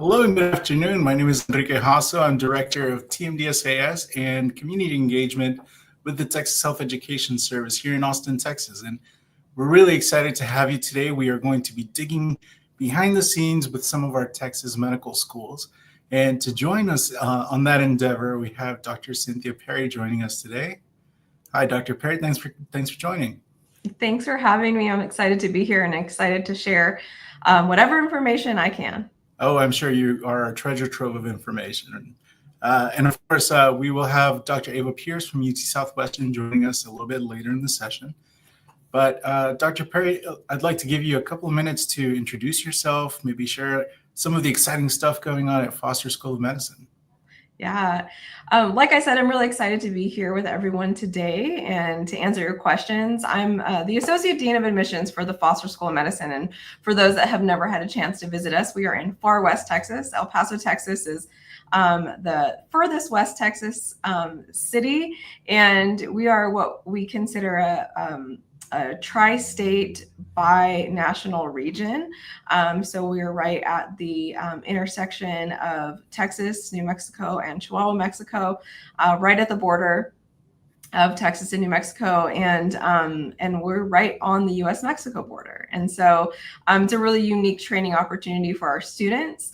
Hello and good afternoon. My name is Enrique Hasso. I'm Director of TMDSAS and Community Engagement with the Texas Health Education Service here in Austin, Texas. And we're really excited to have you today. We are going to be digging behind the scenes with some of our Texas medical schools. And to join us on that endeavor, we have Dr. Cynthia Perry joining us today. Hi, Dr. Perry. Thanks for joining. Thanks for having me. I'm excited to be here and excited to share whatever information I can. Oh, I'm sure you are a treasure trove of information. And of course, we will have Dr. Ava Pierce from UT Southwestern joining us a little bit later in the session. But Dr. Perry, I'd like to give you a couple of minutes to introduce yourself, maybe share some of the exciting stuff going on at Foster School of Medicine. Yeah, like I said, I'm really excited to be here with everyone today and to answer your questions. I'm the Associate Dean of Admissions for the Foster School of Medicine. And for those that have never had a chance to visit us, we are in far West Texas. El Paso, Texas is the furthest West Texas city. And we are what we consider a tri-state bi-national region. So we are right at the intersection of Texas, New Mexico, and Chihuahua, Mexico, right at the border of Texas and New Mexico, and we're right on the U.S.-Mexico border. And so it's a really unique training opportunity for our students.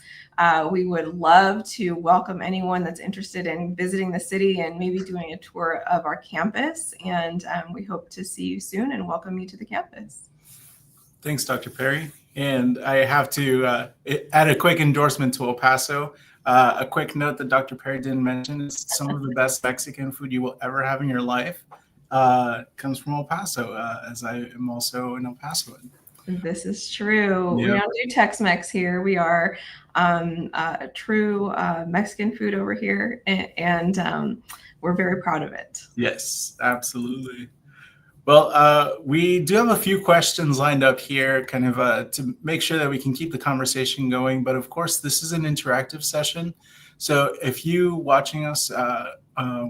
We would love to welcome anyone that's interested in visiting the city and maybe doing a tour of our campus. And we hope to see you soon and welcome you to the campus. Thanks, Dr. Perry. And I have to add a quick endorsement to El Paso. A quick note that Dr. Perry didn't mention is some of the best Mexican food you will ever have in your life comes from El Paso, as I am also an El Pasoan. This is true. Yep. We don't do Tex-Mex here. We are a true Mexican food over here, and we're very proud of it. Yes, absolutely. Well, we do have a few questions lined up here, kind of to make sure that we can keep the conversation going. But of course, this is an interactive session. So if you watching us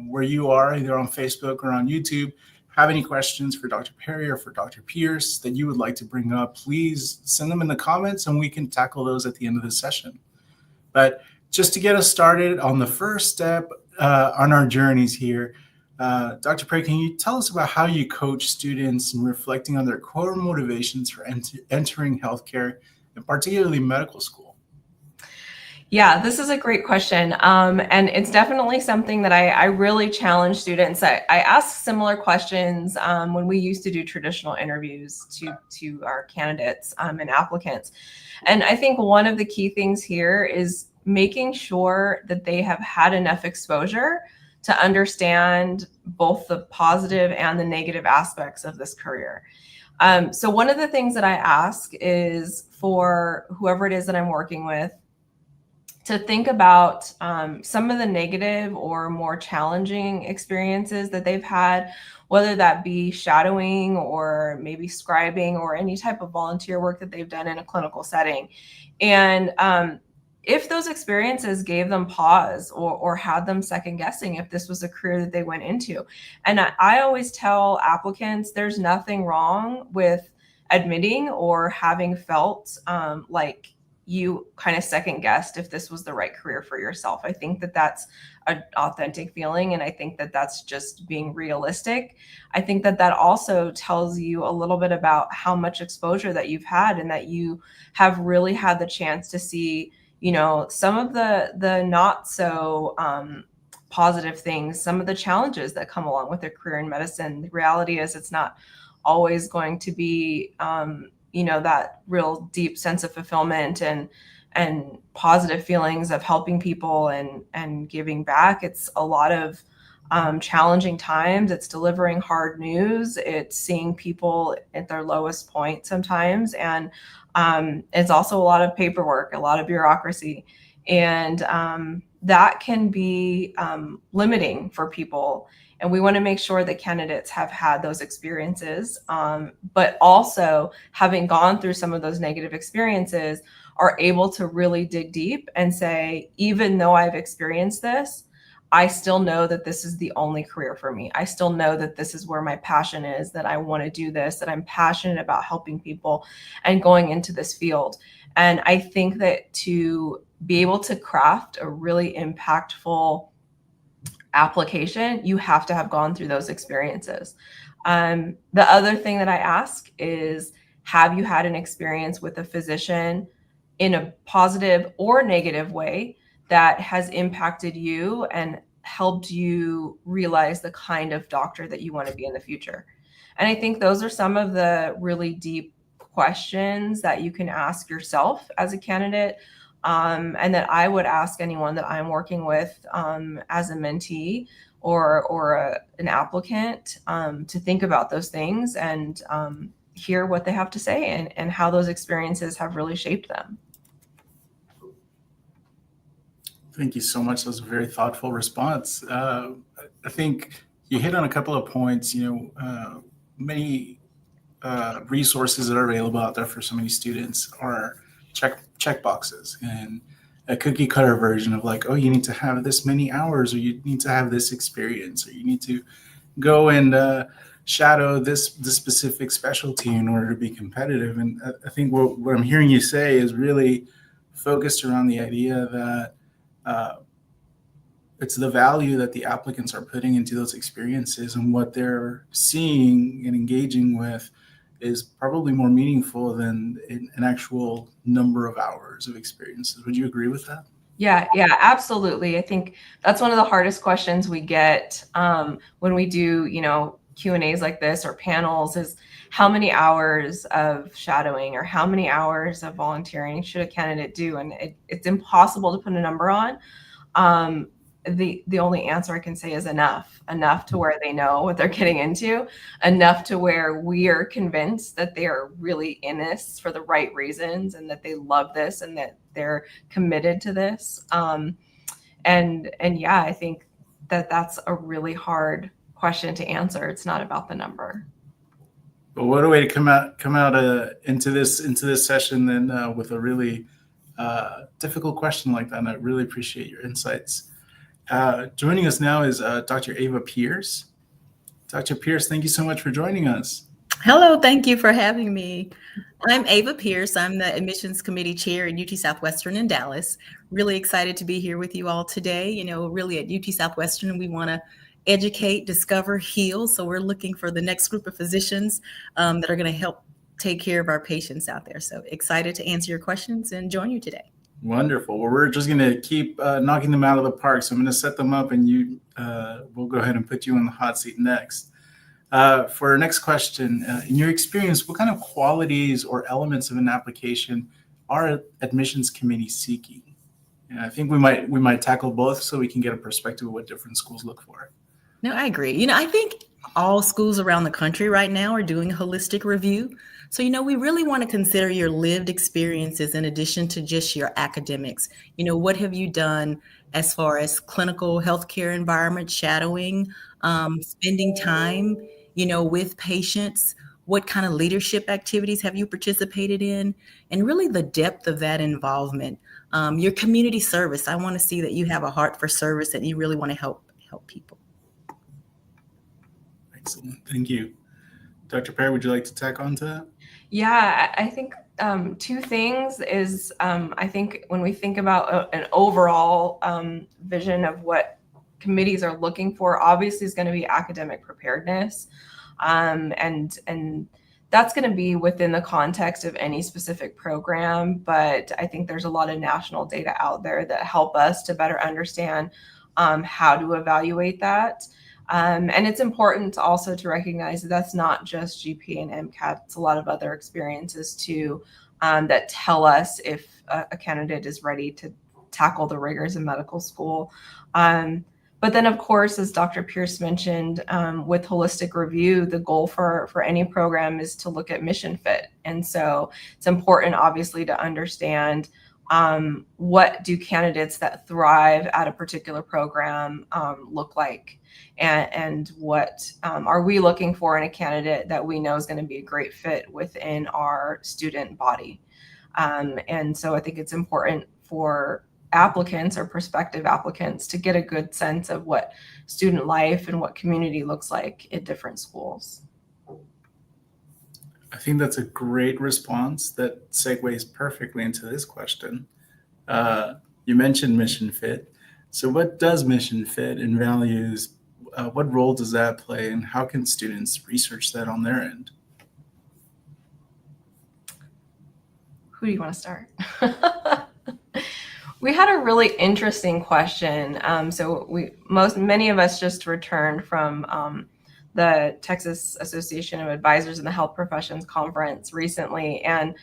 where you are, either on Facebook or on YouTube, have any questions for Dr. Perry or for Dr. Pierce that you would like to bring up, please send them in the comments and we can tackle those at the end of the session. But just to get us started on the first step on our journeys here, Dr. Perry, can you tell us about how you coach students in reflecting on their core motivations for entering healthcare and particularly medical school? Yeah, this is a great question. And it's definitely something that I really challenge students. I ask similar questions when we used to do traditional interviews to our candidates and applicants. And I think one of the key things here is making sure that they have had enough exposure to understand both the positive and the negative aspects of this career. So one of the things that I ask is for whoever it is that I'm working with to think about some of the negative or more challenging experiences that they've had, whether that be shadowing or maybe scribing or any type of volunteer work that they've done in a clinical setting. And if those experiences gave them pause or had them second guessing if this was a career that they went into. And I always tell applicants there's nothing wrong with admitting or having felt like you kind of second guessed if this was the right career for yourself. I think that that's an authentic feeling. And I think that that's just being realistic. I think that that also tells you a little bit about how much exposure that you've had and that you have really had the chance to see, you know, some of the not so positive things, some of the challenges that come along with a career in medicine. The reality is it's not always going to be, you know, that real deep sense of fulfillment and positive feelings of helping people and giving back. It's a lot of challenging times. It's delivering hard news. It's seeing people at their lowest point sometimes. And it's also a lot of paperwork, a lot of bureaucracy. And that can be limiting for people. And we want to make sure that candidates have had those experiences, but also having gone through some of those negative experiences are able to really dig deep and say, even though I've experienced this, I still know that this is the only career for me. I still know that this is where my passion is, that I want to do this, that I'm passionate about helping people and going into this field. And I think that to be able to craft a really impactful application, you have to have gone through those experiences. The other thing that I ask is, have you had an experience with a physician in a positive or negative way that has impacted you and helped you realize the kind of doctor that you want to be in the future? And I think those are some of the really deep questions that you can ask yourself as a candidate, and that I would ask anyone that I'm working with as a mentee or an applicant, to think about those things and hear what they have to say and how those experiences have really shaped them. Thank you so much. That was a very thoughtful response. I think you hit on a couple of points. Many resources that are available out there for so many students are check boxes and a cookie cutter version of like, oh, you need to have this many hours, or you need to have this experience, or you need to go and shadow this specific specialty in order to be competitive. And I think what I'm hearing you say is really focused around the idea that it's the value that the applicants are putting into those experiences, and what they're seeing and engaging with is probably more meaningful than an actual number of hours of experiences. Would you agree with that? Yeah, absolutely. I think that's one of the hardest questions we get when we do, Q&As like this or panels, is how many hours of shadowing or how many hours of volunteering should a candidate do? And it's impossible to put a number on. The only answer I can say is enough to where they know what they're getting into, enough to where we are convinced that they are really in this for the right reasons and that they love this and that they're committed to this. And yeah, I think that's a really hard question to answer. It's not about the number. But what a way to come out into this session then with a really difficult question like that. And I really appreciate your insights. Joining us now is Dr. Ava Pierce. Dr. Pierce, thank you so much for joining us. Hello, thank you for having me. I'm Ava Pierce. I'm the admissions committee chair at UT Southwestern in Dallas. Really excited to be here with you all today. Really at UT Southwestern, we want to educate, discover, heal. So we're looking for the next group of physicians that are going to help take care of our patients out there. So excited to answer your questions and join you today. Wonderful. Well, we're just going to keep knocking them out of the park. So I'm going to set them up, and we'll go ahead and put you on the hot seat next. For our next question, in your experience, what kind of qualities or elements of an application are admissions committees seeking? And I think we might tackle both so we can get a perspective of what different schools look for. No, I agree. I think all schools around the country right now are doing a holistic review. So, we really want to consider your lived experiences in addition to just your academics. What have you done as far as clinical healthcare environment, shadowing, spending time, with patients? What kind of leadership activities have you participated in? And really the depth of that involvement. Your community service. I want to see that you have a heart for service and you really want to help people. Excellent. Thank you. Dr. Perry, would you like to tack on to that? Yeah, I think two things is I think when we think about an overall vision of what committees are looking for, obviously is going to be academic preparedness. And that's going to be within the context of any specific program. But I think there's a lot of national data out there that help us to better understand how to evaluate that. And it's important also to recognize that that's not just GPA and MCAT. It's a lot of other experiences too that tell us if a candidate is ready to tackle the rigors of medical school. But then, of course, as Dr. Pierce mentioned, with holistic review, the goal for any program is to look at mission fit. And so it's important, obviously, to understand what do candidates that thrive at a particular program look like, and what are we looking for in a candidate that we know is going to be a great fit within our student body. And so I think it's important for applicants or prospective applicants to get a good sense of what student life and what community looks like at different schools. I think that's a great response that segues perfectly into this question. You mentioned mission fit. So what does mission fit and values? What role does that play, and how can students research that on their end? Who do you want to start? We had a really interesting question. Many of us just returned from the Texas Association of Advisors in the Health Professions Conference recently, and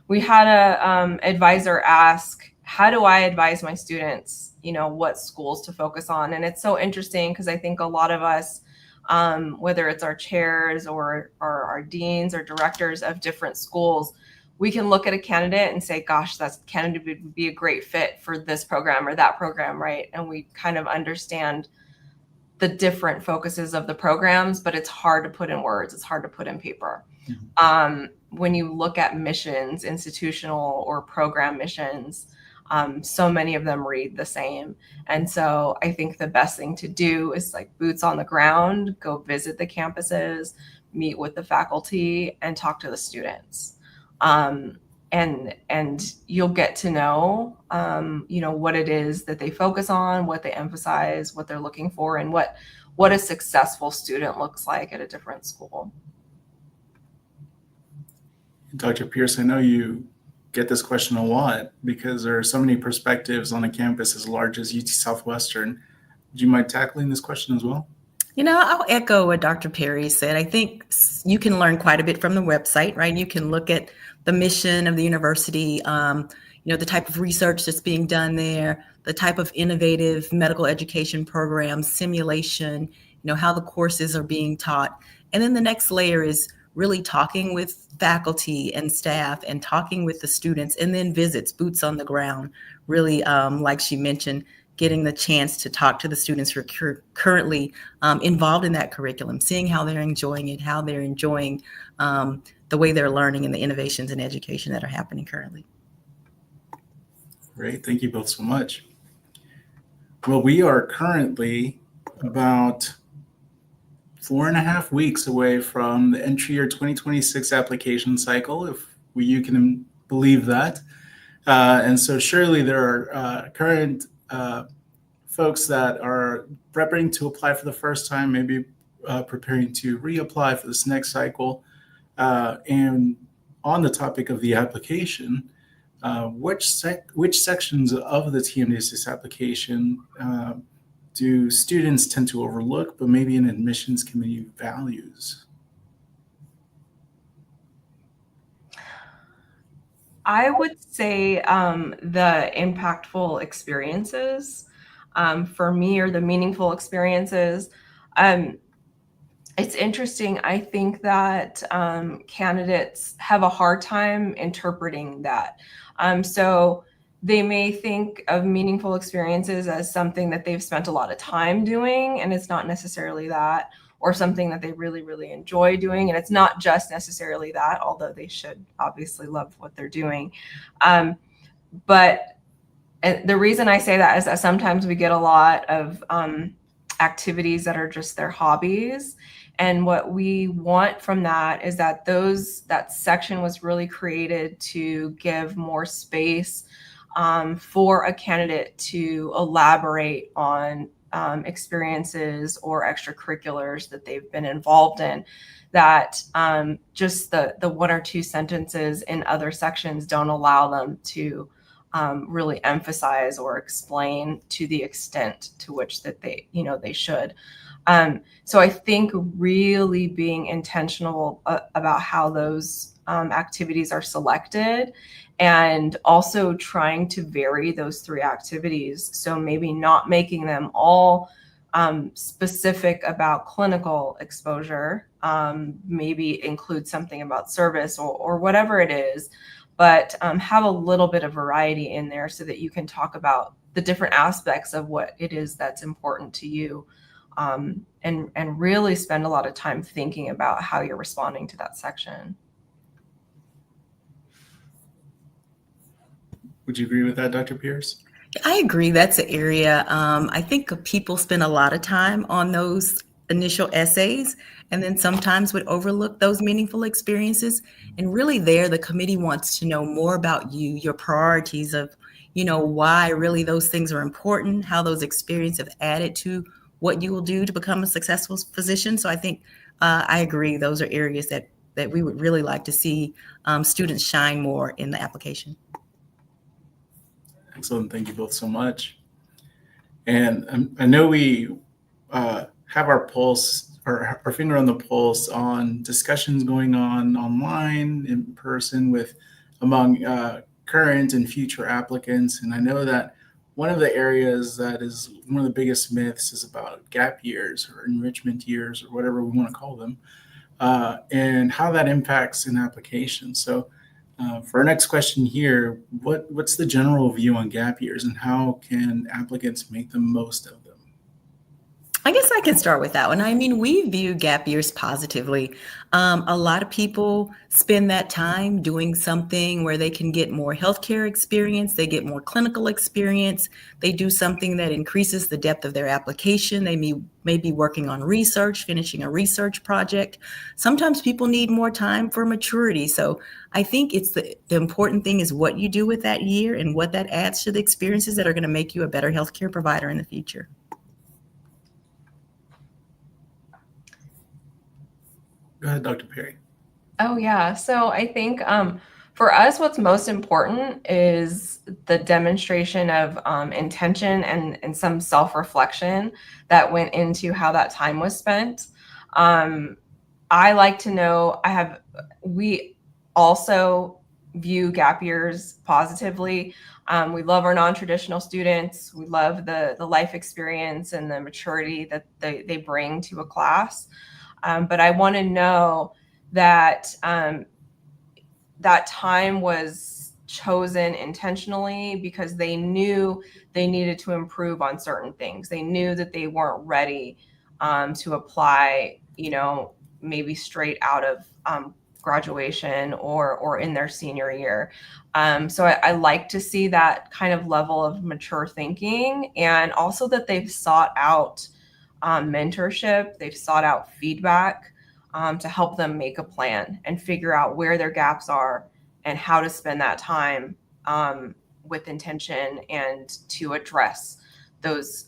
we had a advisor ask, how do I advise my students, what schools to focus on? And it's so interesting because I think a lot of us, whether it's our chairs or our deans or directors of different schools, we can look at a candidate and say, gosh, that candidate would be a great fit for this program or that program, right? And we kind of understand the different focuses of the programs, but it's hard to put in words. It's hard to put in paper. Mm-hmm. When you look at missions, institutional or program missions, so many of them read the same. And so I think the best thing to do is like boots on the ground, go visit the campuses, meet with the faculty, and talk to the students. And you'll get to know, what it is that they focus on, what they emphasize, what they're looking for, and what a successful student looks like at a different school. Dr. Pierce, I know you get this question a lot because there are so many perspectives on a campus as large as UT Southwestern. Do you mind tackling this question as well? I'll echo what Dr. Perry said. I think you can learn quite a bit from the website, right? You can look at the mission of the university, the type of research that's being done there, the type of innovative medical education programs, simulation, how the courses are being taught. And then the next layer is really talking with faculty and staff and talking with the students, and then visits, boots on the ground, really, like she mentioned, getting the chance to talk to the students who are currently involved in that curriculum, seeing how they're enjoying it, how they're enjoying the way they're learning and the innovations in education that are happening currently. Great, thank you both so much. Well, we are currently about 4.5 weeks away from the entry year 2026 application cycle, if you can believe that. And so surely there are current folks that are preparing to apply for the first time, maybe preparing to reapply for this next cycle. And on the topic of the application, which sections of the TMDSS application do students tend to overlook, but maybe an admissions committee values? I would say the impactful experiences for me, or the meaningful experiences. It's interesting. I think that candidates have a hard time interpreting that. So they may think of meaningful experiences as something that they've spent a lot of time doing, and it's not necessarily that, or something that they really, really enjoy doing. And it's not just necessarily that, although they should obviously love what they're doing. But the reason I say that is that sometimes we get a lot of activities that are just their hobbies. And what we want from that is that that section was really created to give more space for a candidate to elaborate on experiences or extracurriculars that they've been involved in, that just the one or two sentences in other sections don't allow them to really emphasize or explain to the extent to which that they should. So I think really being intentional about how those activities are selected, and also trying to vary those 3 activities. So maybe not making them all specific about clinical exposure, maybe include something about service or whatever it is, but have a little bit of variety in there so that you can talk about the different aspects of what it is that's important to you, and really spend a lot of time thinking about how you're responding to that section. Would you agree with that, Dr. Pierce? I agree. That's an area. I think people spend a lot of time on those initial essays, and then sometimes would overlook those meaningful experiences. And really there, the committee wants to know more about you, your priorities of, why really those things are important, how those experiences have added to what you will do to become a successful physician. So I think I agree. Those are areas that we would really like to see students shine more in the application. Excellent. Thank you both so much. And I know we have our pulse, or our finger on the pulse on discussions going on online, in person, among current and future applicants. And I know that one of the areas that is one of the biggest myths is about gap years or enrichment years or whatever we want to call them, and how that impacts an application. So for our next question here, what's the general view on gap years and how can applicants make the most of them? I guess I can start with that one. I mean, we view gap years positively. A lot of people spend that time doing something where they can get more healthcare experience, they get more clinical experience, they do something that increases the depth of their application. They may be working on research, finishing a research project. Sometimes people need more time for maturity. So I think it's the important thing is what you do with that year and what that adds to the experiences that are going to make you a better healthcare provider in the future. Go ahead, Dr. Perry. Oh, yeah. So I think for us, what's most important is the demonstration of intention and some self-reflection that went into how that time was spent. I like to know, we also view gap years positively. We love our non-traditional students. We love the life experience and the maturity that they bring to a class. But I want to know that that time was chosen intentionally because they knew they needed to improve on certain things. They knew that they weren't ready to apply, maybe straight out of graduation or in their senior year. So I like to see that kind of level of mature thinking, and also that they've sought out mentorship, they've sought out feedback to help them make a plan and figure out where their gaps are and how to spend that time with intention and to address those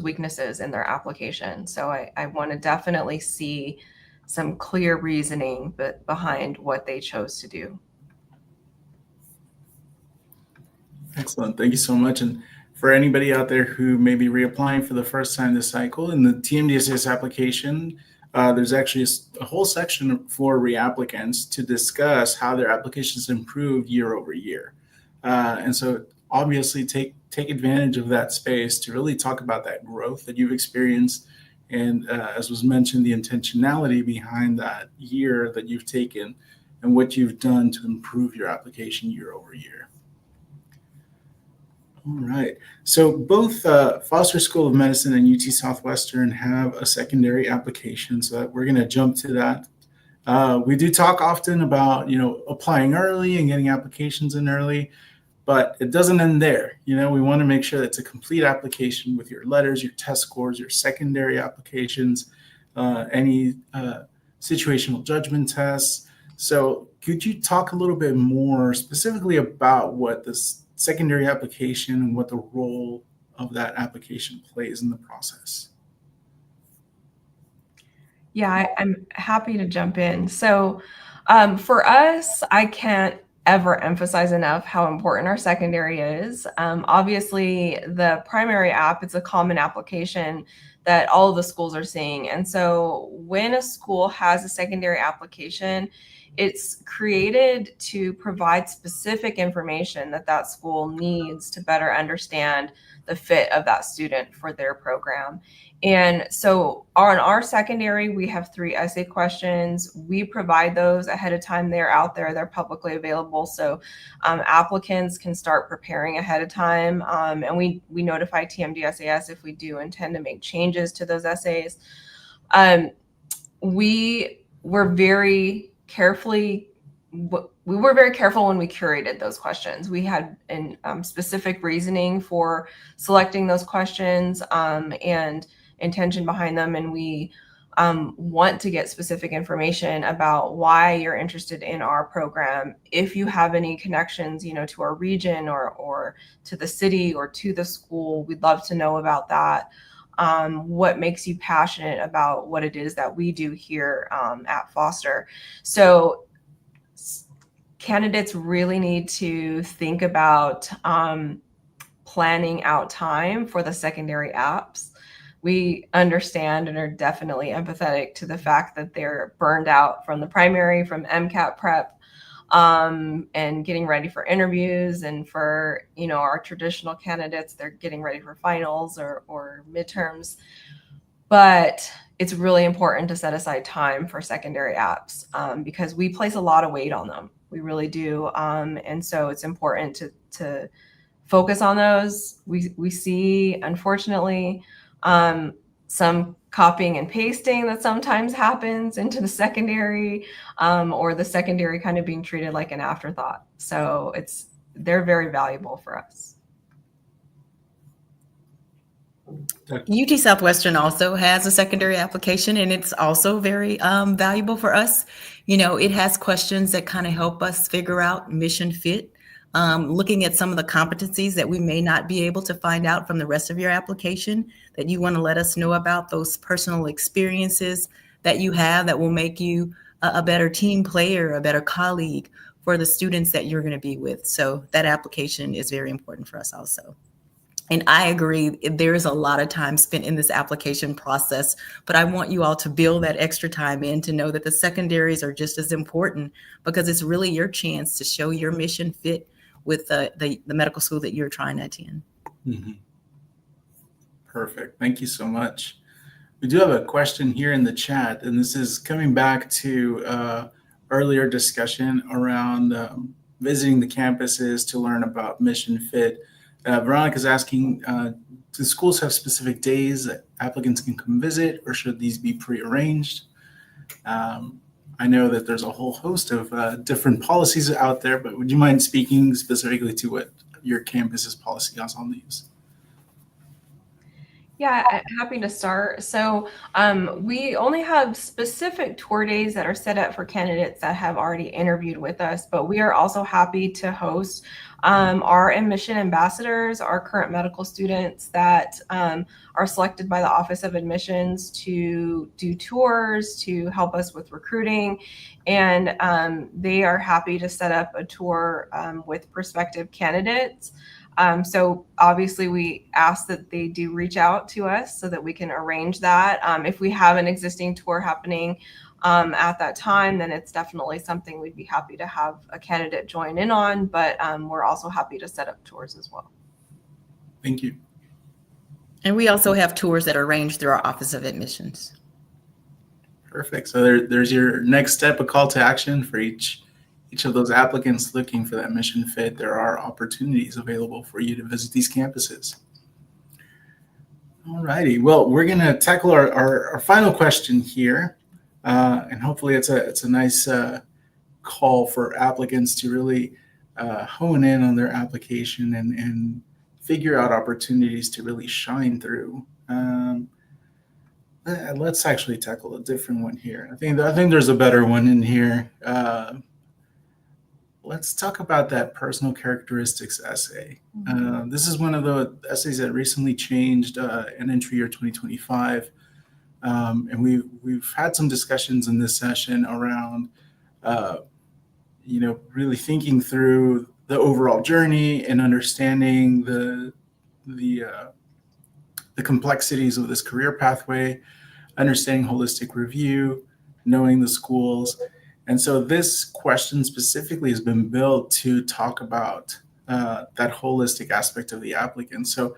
weaknesses in their application. So I want to definitely see some clear reasoning behind what they chose to do. Excellent. Thank you so much. And for anybody out there who may be reapplying for the first time this cycle, in the TMDSS application, there's actually a whole section for reapplicants to discuss how their applications improved year over year. And so obviously take advantage of that space to really talk about that growth that you've experienced. And as was mentioned, the intentionality behind that year that you've taken and what you've done to improve your application year over year. All right. So both Foster School of Medicine and UT Southwestern have a secondary application, so we're going to jump to that. We do talk often about, applying early and getting applications in early, but it doesn't end there. We want to make sure that it's a complete application with your letters, your test scores, your secondary applications, any situational judgment tests. So could you talk a little bit more specifically about what this secondary application and what the role of that application plays in the process? Yeah, I'm happy to jump in. So for us, I can't ever emphasize enough how important our secondary is. Obviously, the primary app, it's a common application that all of the schools are seeing. And so when a school has a secondary application, it's created to provide specific information that school needs to better understand the fit of that student for their program. And so on our secondary, we have 3 essay questions. We provide those ahead of time. They're out there, they're publicly available. So applicants can start preparing ahead of time. And we notify TMDSAS if we do intend to make changes to those essays. We were very careful when we curated those questions. We had specific reasoning for selecting those questions and intention behind them. And we want to get specific information about why you're interested in our program. If you have any connections, to our region or to the city or to the school, we'd love to know about that. What makes you passionate about what it is that we do here at Foster? So candidates really need to think about planning out time for the secondary apps. We understand and are definitely empathetic to the fact that they're burned out from the primary, from MCAT prep, and getting ready for interviews. And for, our traditional candidates, they're getting ready for finals or midterms. But it's really important to set aside time for secondary apps because we place a lot of weight on them. We really do. And so it's important to focus on those. We see, unfortunately, some copying and pasting that sometimes happens into the secondary, or the secondary kind of being treated like an afterthought. So they're very valuable for us. UT Southwestern also has a secondary application, and it's also very valuable for us. It has questions that kind of help us figure out mission fit. Looking at some of the competencies that we may not be able to find out from the rest of your application that you want to let us know about, those personal experiences that you have that will make you a better team player, a better colleague for the students that you're going to be with. So that application is very important for us also. And I agree, there is a lot of time spent in this application process, but I want you all to build that extra time in to know that the secondaries are just as important, because it's really your chance to show your mission fit with the medical school that you're trying to attend. Mm-hmm. Perfect. Thank you so much. We do have a question here in the chat, and this is coming back to earlier discussion around visiting the campuses to learn about mission fit. Veronica's asking, do schools have specific days that applicants can come visit, or should these be prearranged? I know that there's a whole host of different policies out there, but would you mind speaking specifically to what your campus's policy is on these? Yeah, happy to start. So we only have specific tour days that are set up for candidates that have already interviewed with us, but we are also happy to host our admission ambassadors, our current medical students that are selected by the Office of Admissions to do tours, to help us with recruiting. And they are happy to set up a tour with prospective candidates. So obviously we ask that they do reach out to us so that we can arrange that. If we have an existing tour happening at that time, then it's definitely something we'd be happy to have a candidate join in on, but we're also happy to set up tours as well. Thank you. And we also have tours that are arranged through our Office of Admissions. Perfect. So there's your next step, a call to action for each of those applicants looking for that mission fit. There are opportunities available for you to visit these campuses. All righty. Well, we're going to tackle our final question here. And hopefully it's a nice call for applicants to really hone in on their application and figure out opportunities to really shine through. Let's actually tackle a different one here. I think there's a better one in here. Let's talk about that personal characteristics essay. This is one of the essays that recently changed in entry year 2025. And we've had some discussions in this session around, really thinking through the overall journey and understanding the complexities of this career pathway, understanding holistic review, knowing the schools. And so this question specifically has been built to talk about that holistic aspect of the applicant. So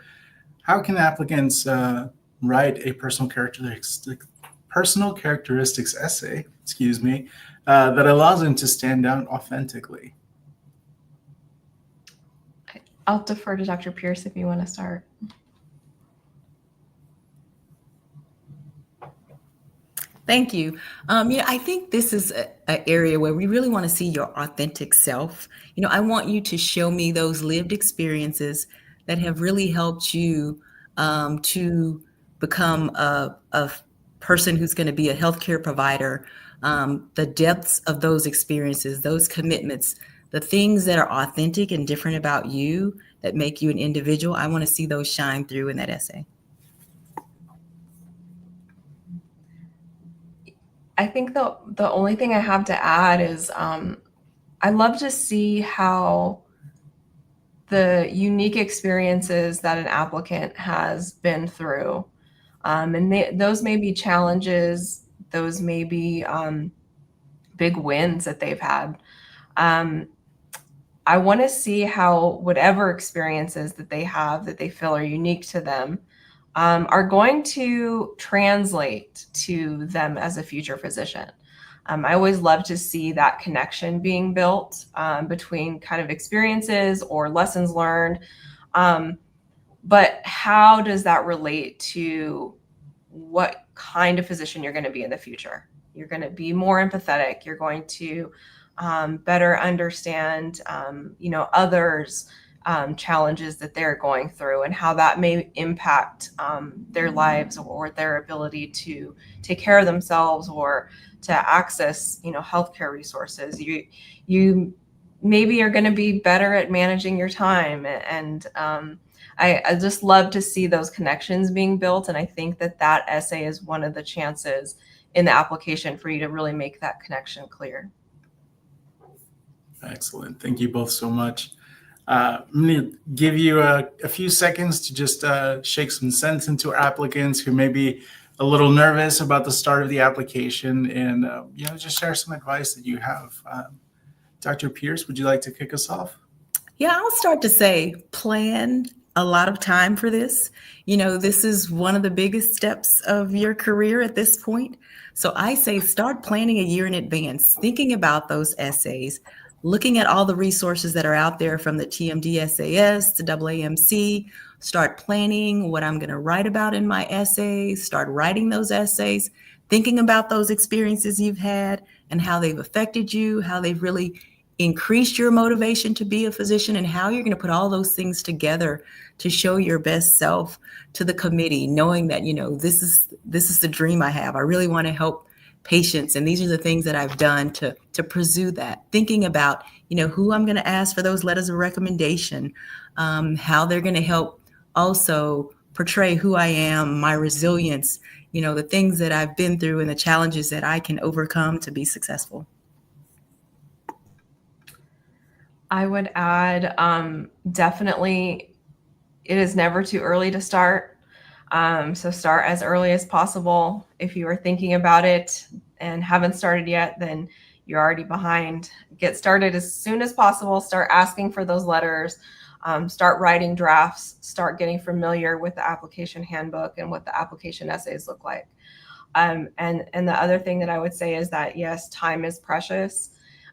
how can applicants write a personal characteristics essay, that allows them to stand out authentically? I'll defer to Dr. Pierce if you want to start. Thank you. I think this is an area where we really want to see your authentic self. I want you to show me those lived experiences that have really helped you to become a person who's going to be a healthcare provider, the depths of those experiences, those commitments, the things that are authentic and different about you that make you an individual, I want to see those shine through in that essay. I think the only thing I have to add is I love to see how the unique experiences that an applicant has been through. And those may be challenges, those may be big wins that they've had. I want to see how whatever experiences that they have that they feel are unique to them are going to translate to them as a future physician. I always love to see that connection being built between kind of experiences or lessons learned. But how does that relate to what kind of physician you're going to be in the future? You're going to be more empathetic. You're going to better understand, others' challenges that they're going through and how that may impact their lives or their ability to take care of themselves or to access, healthcare resources. You maybe are going to be better at managing your time. And I just love to see those connections being built. And I think that essay is one of the chances in the application for you to really make that connection clear. Excellent. Thank you both so much. I'm going to give you a few seconds to just shake some sense into our applicants who may be a little nervous about the start of the application and, just share some advice that you have. Dr. Pierce, would you like to kick us off? Yeah, I'll start to say plan a lot of time for this. This is one of the biggest steps of your career at this point. So I say start planning a year in advance, thinking about those essays, looking at all the resources that are out there from the TMD SAS to AAMC, start planning what I'm going to write about in my essay, start writing those essays, thinking about those experiences you've had and how they've affected you, how they've really increased your motivation to be a physician, and how you're going to put all those things together to show your best self to the committee, knowing that, this is the dream I have. I really want to help patients, and these are the things that I've done to pursue that. Thinking about, who I'm going to ask for those letters of recommendation, how they're going to help also portray who I am, my resilience, the things that I've been through and the challenges that I can overcome to be successful. I would add, definitely, it is never too early to start. So start as early as possible. If you are thinking about it and haven't started yet, then you're already behind. Get started as soon as possible. Start asking for those letters. Start writing drafts. Start getting familiar with the application handbook and what the application essays look like. And the other thing that I would say is that, yes, time is precious.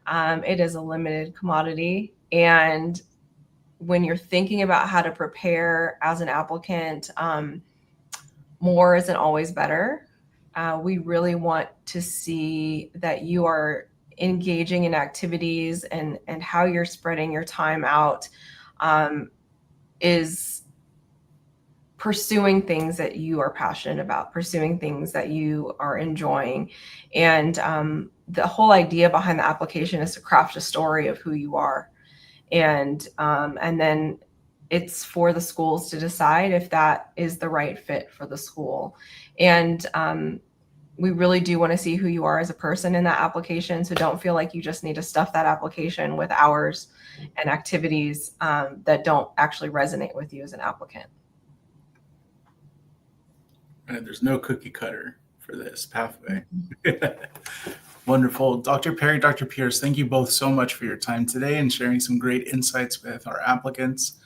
It is a limited commodity. And when you're thinking about how to prepare as an applicant, more isn't always better. We really want to see that you are engaging in activities and how you're spreading your time out is pursuing things that you are passionate about, pursuing things that you are enjoying. And the whole idea behind the application is to craft a story of who you are. And then it's for the schools to decide if that is the right fit for the school. And we really do want to see who you are as a person in that application. So don't feel like you just need to stuff that application with hours and activities that don't actually resonate with you as an applicant. Right, there's no cookie cutter for this pathway. Wonderful. Dr. Perry, Dr. Pierce, thank you both so much for your time today and sharing some great insights with our applicants.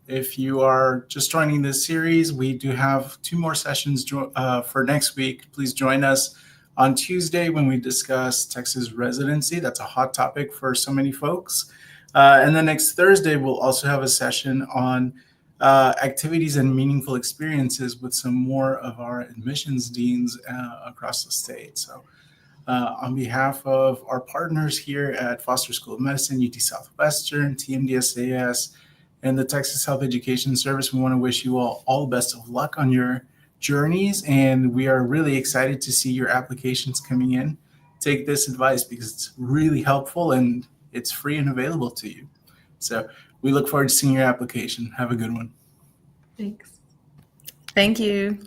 If you are just joining this series, we do have 2 more sessions for next week. Please join us on Tuesday when we discuss Texas residency. That's a hot topic for so many folks. And then next Thursday, we'll also have a session on activities and meaningful experiences with some more of our admissions deans across the state. So on behalf of our partners here at Foster School of Medicine, UT Southwestern, TMDSAS, and the Texas Health Education Service, we want to wish you all the best of luck on your journeys, and we are really excited to see your applications coming in. Take this advice because it's really helpful and it's free and available to you. So we look forward to seeing your application. Have a good one. Thanks. Thank you.